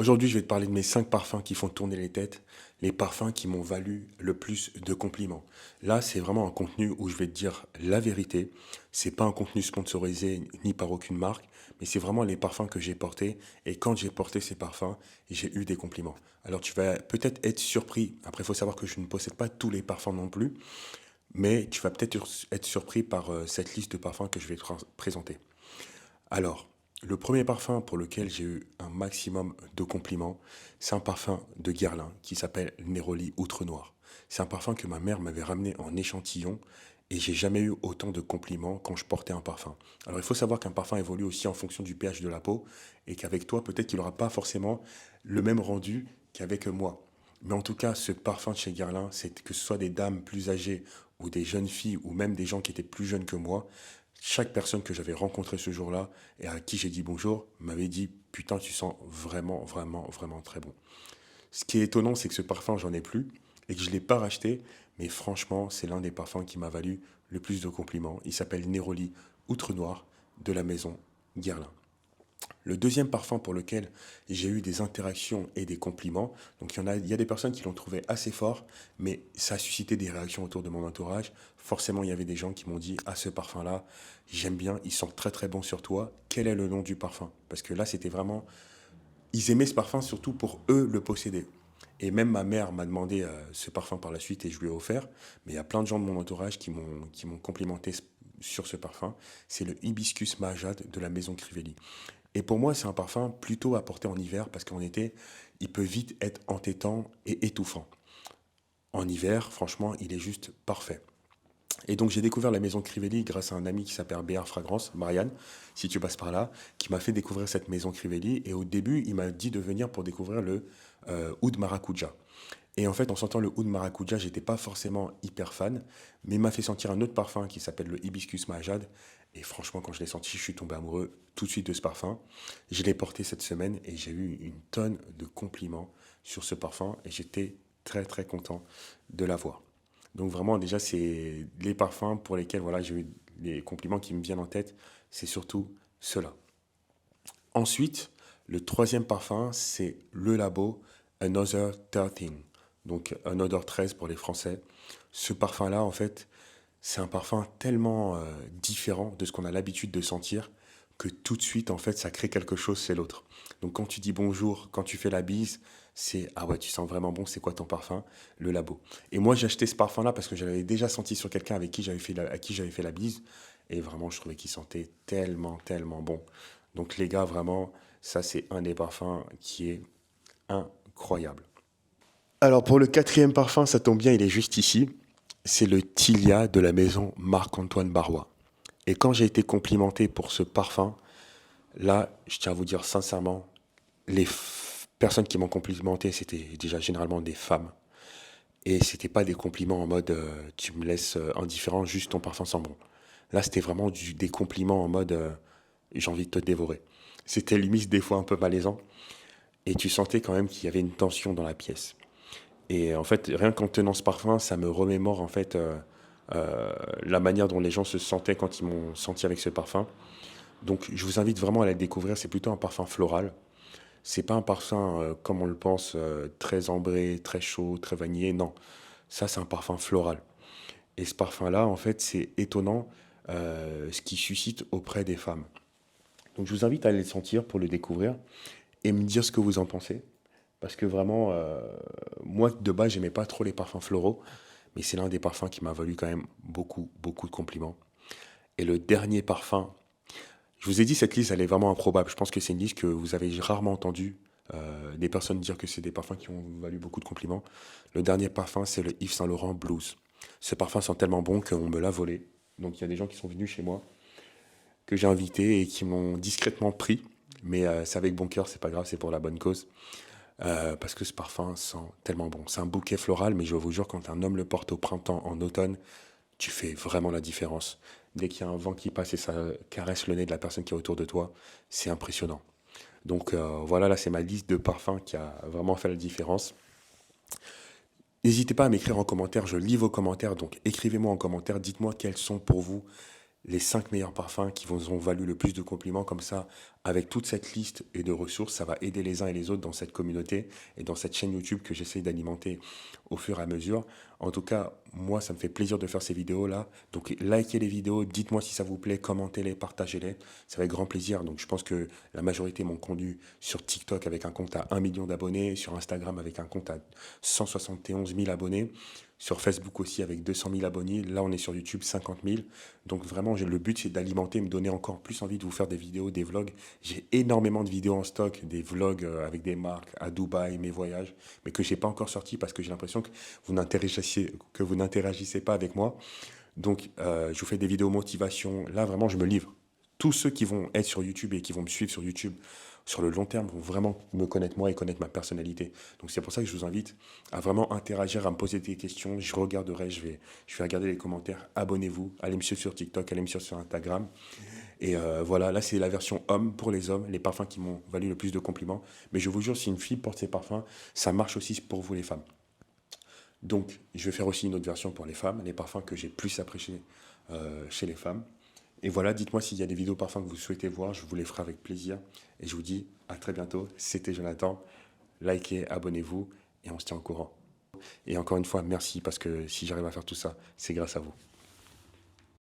Aujourd'hui, je vais te parler de mes 5 parfums qui font tourner les têtes, les parfums qui m'ont valu le plus de compliments. Là, c'est vraiment un contenu où je vais te dire la vérité. C'est pas un contenu sponsorisé ni par aucune marque, mais c'est vraiment les parfums que j'ai portés. Et quand j'ai porté ces parfums, j'ai eu des compliments. Alors, tu vas peut-être être surpris. Après, il faut savoir que je ne possède pas tous les parfums non plus, mais tu vas peut-être être surpris par cette liste de parfums que je vais te présenter. Alors, le premier parfum pour lequel j'ai eu un maximum de compliments, c'est un parfum de Guerlain qui s'appelle Neroli Outre Noir. C'est un parfum que ma mère m'avait ramené en échantillon et j'ai jamais eu autant de compliments quand je portais un parfum. Alors il faut savoir qu'un parfum évolue aussi en fonction du pH de la peau et qu'avec toi, peut-être qu'il n'aura pas forcément le même rendu qu'avec moi. Mais en tout cas, ce parfum de chez Guerlain, c'est que ce soit des dames plus âgées ou des jeunes filles ou même des gens qui étaient plus jeunes que moi, chaque personne que j'avais rencontrée ce jour-là et à qui j'ai dit bonjour m'avait dit putain, tu sens vraiment, vraiment, vraiment très bon. Ce qui est étonnant, c'est que ce parfum, j'en ai plus et que je ne l'ai pas racheté, mais franchement, c'est l'un des parfums qui m'a valu le plus de compliments. Il s'appelle Neroli Outre Noir de la maison Guerlain. Le deuxième parfum pour lequel j'ai eu des interactions et des compliments, donc il y a des personnes qui l'ont trouvé assez fort, mais ça a suscité des réactions autour de mon entourage. Forcément, il y avait des gens qui m'ont dit, ah ce parfum-là, j'aime bien, il sent très très bon sur toi. Quel est le nom du parfum? Parce que là, c'était vraiment, ils aimaient ce parfum surtout pour eux le posséder. Et même ma mère m'a demandé ce parfum par la suite et je lui ai offert. Mais il y a plein de gens de mon entourage qui m'ont complimenté sur ce parfum. C'est le Hibiscus Mahajad de la maison Crivelli. Et pour moi, c'est un parfum plutôt à porter en hiver parce qu'en été, il peut vite être entêtant et étouffant. En hiver, franchement, il est juste parfait. Et donc j'ai découvert la maison Crivelli grâce à un ami qui s'appelle BR Fragrance, Marianne, si tu passes par là, qui m'a fait découvrir cette maison Crivelli. Et au début, il m'a dit de venir pour découvrir le oud maracuja. Et en fait, en sentant le oud maracuja, j'étais pas forcément hyper fan, mais il m'a fait sentir un autre parfum qui s'appelle le hibiscus mahajad. Et franchement, quand je l'ai senti, je suis tombé amoureux tout de suite de ce parfum. Je l'ai porté cette semaine et j'ai eu une tonne de compliments sur ce parfum et j'étais très très content de l'avoir. Donc vraiment, déjà, c'est les parfums pour lesquels voilà, j'ai eu les compliments qui me viennent en tête, c'est surtout ceux-là. Ensuite, le troisième parfum, c'est le Labo Another 13. Donc Another 13 pour les Français. Ce parfum-là, en fait, c'est un parfum tellement différent de ce qu'on a l'habitude de sentir que tout de suite, en fait, ça crée quelque chose, c'est l'autre. Donc quand tu dis bonjour, quand tu fais la bise, c'est ah ouais, tu sens vraiment bon, c'est quoi ton parfum? Le Labo. Et moi, j'ai acheté ce parfum-là parce que j'avais déjà senti sur quelqu'un avec qui à qui j'avais fait la bise. Et vraiment, je trouvais qu'il sentait tellement, tellement bon. Donc les gars, vraiment, ça c'est un des parfums qui est incroyable. Alors pour le quatrième parfum, ça tombe bien, il est juste ici. C'est le Tilia de la maison Marc-Antoine Barrois. Et quand j'ai été complimenté pour ce parfum, là, je tiens à vous dire sincèrement, personnes qui m'ont complimenté, c'était déjà généralement des femmes. Et c'était pas des compliments en mode tu me laisses indifférent, juste ton parfum sent bon. Là, c'était vraiment des compliments en mode j'ai envie de te dévorer. C'était limite des fois un peu malaisant. Et tu sentais quand même qu'il y avait une tension dans la pièce. Et en fait, rien qu'en tenant ce parfum, ça me remémore en fait la manière dont les gens se sentaient quand ils m'ont senti avec ce parfum. Donc, je vous invite vraiment à le découvrir. C'est plutôt un parfum floral. C'est pas un parfum comme on le pense, très ambré, très chaud, très vanillé. Non, ça c'est un parfum floral. Et ce parfum-là, en fait, c'est étonnant ce qu'il suscite auprès des femmes. Donc, je vous invite à aller le sentir pour le découvrir et me dire ce que vous en pensez. Parce que vraiment, moi de base, j'aimais pas trop les parfums floraux, mais c'est l'un des parfums qui m'a valu quand même beaucoup, beaucoup de compliments. Et le dernier parfum, je vous ai dit, cette liste, elle est vraiment improbable. Je pense que c'est une liste que vous avez rarement entendu des personnes dire que c'est des parfums qui ont valu beaucoup de compliments. Le dernier parfum, c'est le Yves Saint Laurent Blues. Ce parfum sent tellement bon qu'on me l'a volé. Donc il y a des gens qui sont venus chez moi, que j'ai invités et qui m'ont discrètement pris. Mais c'est avec bon cœur, c'est pas grave, c'est pour la bonne cause. Parce que ce parfum sent tellement bon. C'est un bouquet floral, mais je vous jure, quand un homme le porte au printemps, en automne, tu fais vraiment la différence. Dès qu'il y a un vent qui passe et ça caresse le nez de la personne qui est autour de toi, c'est impressionnant. Donc voilà, là c'est ma liste de parfums qui a vraiment fait la différence. N'hésitez pas à m'écrire en commentaire, je lis vos commentaires, donc écrivez-moi en commentaire, dites-moi quels sont pour vous les 5 meilleurs parfums qui vous ont valu le plus de compliments, comme ça, avec toute cette liste et de ressources, ça va aider les uns et les autres dans cette communauté et dans cette chaîne YouTube que j'essaye d'alimenter au fur et à mesure. En tout cas, moi, ça me fait plaisir de faire ces vidéos-là. Donc, likez les vidéos, dites-moi si ça vous plaît, commentez-les, partagez-les. Ça va avec grand plaisir. Donc, je pense que la majorité m'ont conduit sur TikTok avec un compte à 1 million d'abonnés, sur Instagram avec un compte à 171 000 abonnés, sur Facebook aussi avec 200 000 abonnés. Là, on est sur YouTube 50 000. Donc, vraiment, le but, c'est d'alimenter, me donner encore plus envie de vous faire des vidéos, des vlogs. J'ai énormément de vidéos en stock, des vlogs avec des marques à Dubaï, mes voyages, mais que je n'ai pas encore sorti parce que j'ai l'impression que vous n'interagissez pas avec moi. Donc, je vous fais des vidéos motivation. Là, vraiment, je me livre. Tous ceux qui vont être sur YouTube et qui vont me suivre sur YouTube sur le long terme vont vraiment me connaître moi et connaître ma personnalité. Donc, c'est pour ça que je vous invite à vraiment interagir, à me poser des questions. Je regarderai, je vais regarder les commentaires. Abonnez-vous, allez me suivre sur TikTok, allez me suivre sur Instagram. Et voilà, là, c'est la version homme pour les hommes, les parfums qui m'ont valu le plus de compliments. Mais je vous jure, si une fille porte ces parfums, ça marche aussi pour vous, les femmes. Donc, je vais faire aussi une autre version pour les femmes, les parfums que j'ai plus appréciés chez les femmes. Et voilà, dites-moi s'il y a des vidéos parfums que vous souhaitez voir, je vous les ferai avec plaisir. Et je vous dis à très bientôt. C'était Jonathan. Likez, abonnez-vous et on se tient au courant. Et encore une fois, merci parce que si j'arrive à faire tout ça, c'est grâce à vous.